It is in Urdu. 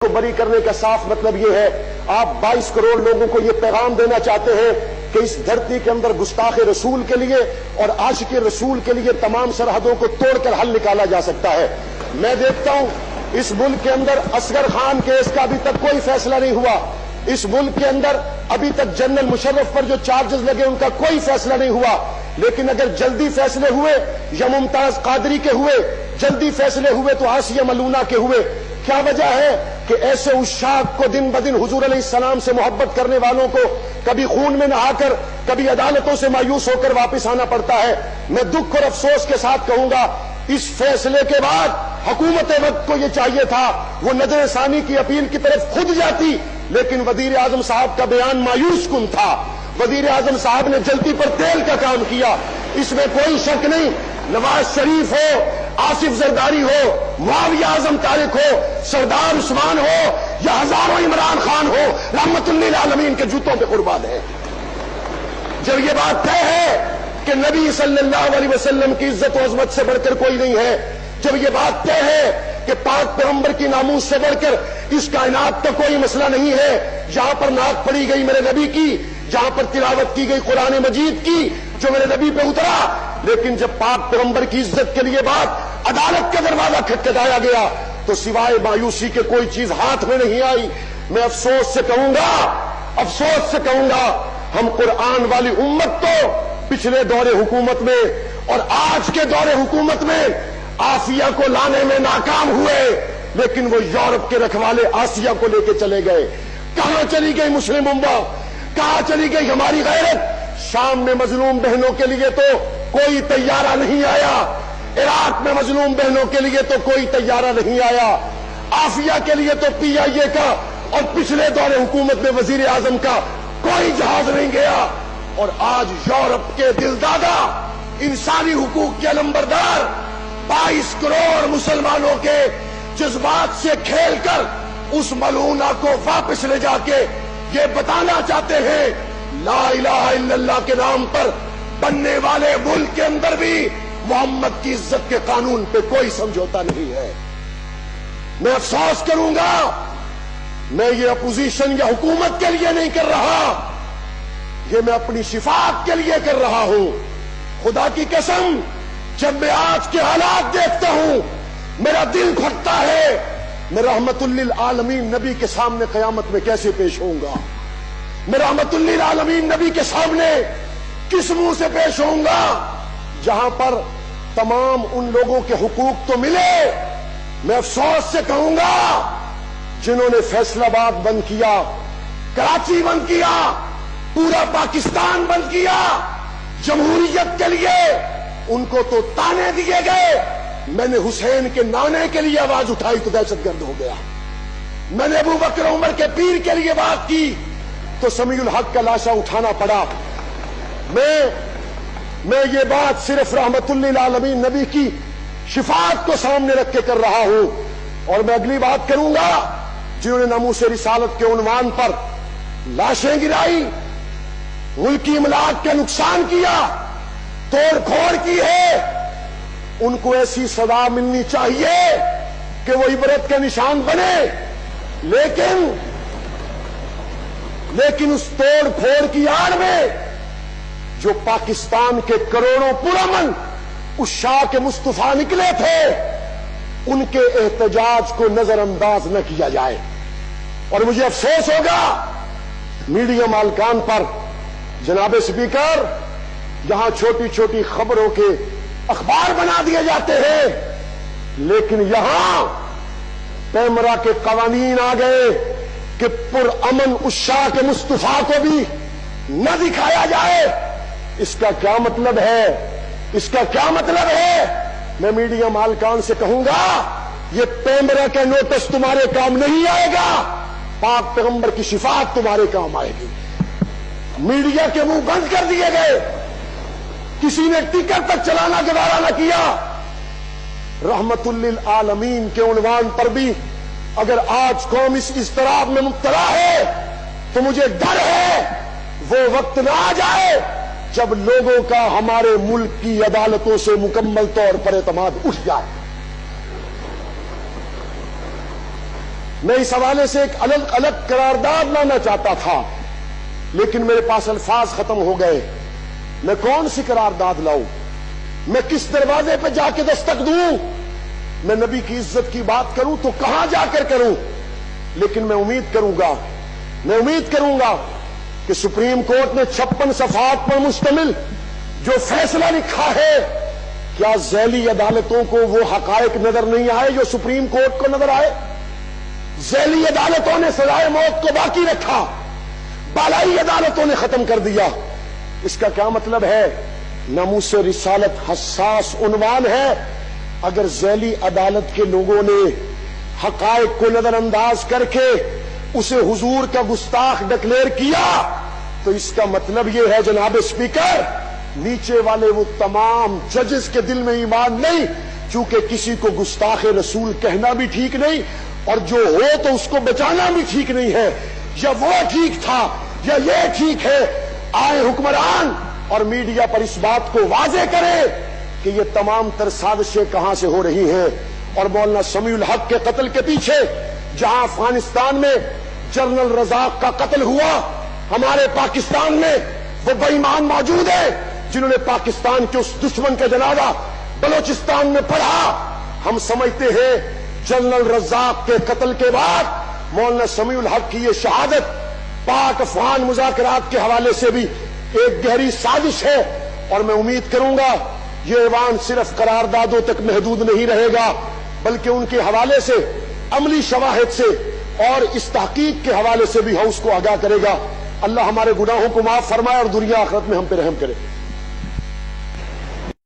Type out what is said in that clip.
کو بری کرنے کا صاف مطلب یہ ہے، آپ 22 کروڑ لوگوں کو یہ پیغام دینا چاہتے ہیں کہ اس دھرتی کے اندر گستاخ رسول کے لیے اور عاشق رسول کے لیے تمام سرحدوں کو توڑ کر حل نکالا جا سکتا ہے۔ میں دیکھتا ہوں اس ملک کے اندر اصغر خان کیس کا ابھی تک کوئی فیصلہ نہیں ہوا، اس ملک کے اندر ابھی تک جنرل مشرف پر جو چارجز لگے ان کا کوئی فیصلہ نہیں ہوا، لیکن اگر جلدی فیصلے ہوئے یا ممتاز قادری کے ہوئے، جلدی فیصلے ہوئے تو آسیہ ملونہ کے ہوئے۔ کیا وجہ ہے کہ ایسے عشاق کو دن بدن حضور علیہ السلام سے محبت کرنے والوں کو کبھی خون میں نہا کر کبھی عدالتوں سے مایوس ہو کر واپس آنا پڑتا ہے؟ میں دکھ اور افسوس کے ساتھ کہوں گا، اس فیصلے کے بعد حکومت وقت کو یہ چاہیے تھا وہ نظر ثانی کی اپیل کی طرف خود جاتی، لیکن وزیر اعظم صاحب کا بیان مایوس کن تھا۔ وزیر اعظم صاحب نے جلدی پر تیل کا کام کیا، اس میں کوئی شک نہیں۔ نواز شریف ہو، آصف زرداری ہو، معاویہ اعظم طارق ہو، سردار عثمان ہو یا ہزاروں عمران خان ہو، رحمت للعالمین کے جوتوں پہ قربان ہے۔ جب یہ بات طے ہے کہ نبی صلی اللہ علیہ وسلم کی عزت و عظمت سے بڑھ کر کوئی نہیں ہے، جب یہ بات طے ہے کہ پاک پیغمبر کی ناموس سے بڑھ کر اس کائنات کا کوئی مسئلہ نہیں ہے، جہاں پر نعت پڑھی گئی میرے نبی کی، جہاں پر تلاوت کی گئی قرآن مجید کی جو میرے نبی پہ اترا، لیکن جب پاک پیغمبر کی عزت کے لیے بات عدالت کا دروازہ کھٹکھٹایا گیا تو سوائے مایوسی کے کوئی چیز ہاتھ میں نہیں آئی۔ میں افسوس سے کہوں گا ہم قرآن والی امت تو پچھلے دور حکومت میں اور آج کے دور حکومت میں آسیہ کو لانے میں ناکام ہوئے، لیکن وہ یورپ کے رکھوالے آسیہ کو لے کے چلے گئے۔ کہاں چلی گئی مسلم امت؟ کہاں چلی گئی ہماری غیرت؟ شام میں مظلوم بہنوں کے لیے تو کوئی طیارہ نہیں آیا، عراق میں مظلوم بہنوں کے لیے تو کوئی طیارہ نہیں آیا، آسیہ کے لیے تو پی آئی اے کا اور پچھلے دور حکومت میں وزیر اعظم کا کوئی جہاز نہیں گیا، اور آج یورپ کے دلدادہ، انسانی حقوق کے نمبردار 22 کروڑ مسلمانوں کے جذبات سے کھیل کر اس ملعونہ کو واپس لے جا کے یہ بتانا چاہتے ہیں لا الہ الا اللہ کے نام پر بننے والے ملک کے اندر بھی محمد کی عزت کے قانون پہ کوئی سمجھوتا نہیں ہے۔ میں افسوس کروں گا، میں یہ اپوزیشن یا حکومت کے لیے نہیں کر رہا، یہ میں اپنی شفاعت کے لیے کر رہا ہوں۔ خدا کی قسم، جب میں آج کے حالات دیکھتا ہوں میرا دل پھٹتا ہے، میں رحمت للعالمین نبی کے سامنے قیامت میں کیسے پیش ہوں گا؟ میں رحمت للعالمین نبی کے سامنے کس منہ سے پیش ہوں گا جہاں پر تمام ان لوگوں کے حقوق تو ملے؟ میں افسوس سے کہوں گا جنہوں نے فیصل آباد بند کیا، کراچی بند کیا، پورا پاکستان بند کیا جمہوریت کے لیے، ان کو تو تانے دیے گئے۔ میں نے حسین کے نانے کے لیے آواز اٹھائی تو دہشت گرد ہو گیا، میں نے ابو بکر عمر کے پیر کے لیے بات کی تو سمیع الحق کا لاشا اٹھانا پڑا۔ میں یہ بات صرف رحمت للعالمین نبی کی شفاعت کو سامنے رکھ کے کر رہا ہوں، اور میں اگلی بات کروں گا جنہوں نے ناموس رسالت کے عنوان پر لاشیں گرائی، ملکی املاک کا نقصان کیا، توڑ پھوڑ کی ہے، ان کو ایسی سزا ملنی چاہیے کہ وہ عبرت کا نشان بنے، لیکن اس توڑ پھوڑ کی آڑ میں جو پاکستان کے کروڑوں پرامن عشاق مصطفیٰ نکلے تھے ان کے احتجاج کو نظر انداز نہ کیا جائے۔ اور مجھے افسوس ہوگا میڈیا مالکان پر، جناب اسپیکر، یہاں چھوٹی چھوٹی خبروں کے اخبار بنا دیے جاتے ہیں، لیکن یہاں پیمرا کے قوانین آ گئے کہ پرامن عشاق مصطفیٰ کو بھی نہ دکھایا جائے۔ اس کا کیا مطلب ہے؟ اس کا کیا مطلب ہے؟ میں میڈیا مالکان سے کہوں گا یہ پیمرا کا نوٹس تمہارے کام نہیں آئے گا، پاک پیغمبر کی شفاعت تمہارے کام آئے گی۔ میڈیا کے منہ بند کر دیے گئے، کسی نے ٹکٹ تک چلانا گوارا نہ کیا۔ رحمت للعالمین کے عنوان پر بھی اگر آج قوم اس اضطراب میں مبتلا ہے تو مجھے ڈر ہے وہ وقت نہ آ جائے جب لوگوں کا ہمارے ملک کی عدالتوں سے مکمل طور پر اعتماد اٹھ جائے۔ میں اس حوالے سے ایک الگ الگ قرارداد لانا چاہتا تھا، لیکن میرے پاس الفاظ ختم ہو گئے۔ میں کون سی قرارداد لاؤں؟ میں کس دروازے پہ جا کے دستک دوں؟ میں نبی کی عزت کی بات کروں تو کہاں جا کر کروں؟ لیکن میں امید کروں گا کہ سپریم کورٹ نے 56 صفحات پر مشتمل جو فیصلہ لکھا ہے، کیا ذیلی عدالتوں کو وہ حقائق نظر نہیں آئے جو سپریم کورٹ کو نظر آئے؟ ذیلی عدالتوں نے سزائے موت کو باقی رکھا، بالائی عدالتوں نے ختم کر دیا۔ اس کا کیا مطلب ہے؟ ناموس رسالت حساس عنوان ہے، اگر ذیلی عدالت کے لوگوں نے حقائق کو نظر انداز کر کے اسے حضور کا گستاخ ڈکلیئر کیا تو اس کا مطلب یہ ہے جناب اسپیکر، نیچے والے وہ تمام ججز کے دل میں ایمان نہیں، چونکہ کسی کو گستاخ رسول کہنا بھی ٹھیک نہیں، اور جو ہو تو اس کو بچانا بھی ٹھیک نہیں ہے۔ یا وہ ٹھیک تھا یا یہ ٹھیک ہے، آئے حکمران اور میڈیا پر اس بات کو واضح کرے کہ یہ تمام تر سازشیں کہاں سے ہو رہی ہیں۔ اور مولانا سمیع الحق کے قتل کے پیچھے جہاں افغانستان میں جنرل رزاق کا قتل ہوا، ہمارے پاکستان میں وہ بے ایمان موجود ہیں جنہوں نے پاکستان کے اس دشمن کا جنازہ بلوچستان میں پڑھا۔ ہم سمجھتے ہیں جنرل رزاق کے قتل کے بعد مولانا سمیع الحق کی یہ شہادت پاک افغان مذاکرات کے حوالے سے بھی ایک گہری سازش ہے، اور میں امید کروں گا یہ ایوان صرف قراردادوں تک محدود نہیں رہے گا، بلکہ ان کے حوالے سے عملی شواہد سے اور اس تحقیق کے حوالے سے بھی ہاؤس کو آگاہ کرے گا۔ اللہ ہمارے گناہوں کو معاف فرمائے اور دنیا آخرت میں ہم پہ رحم کرے۔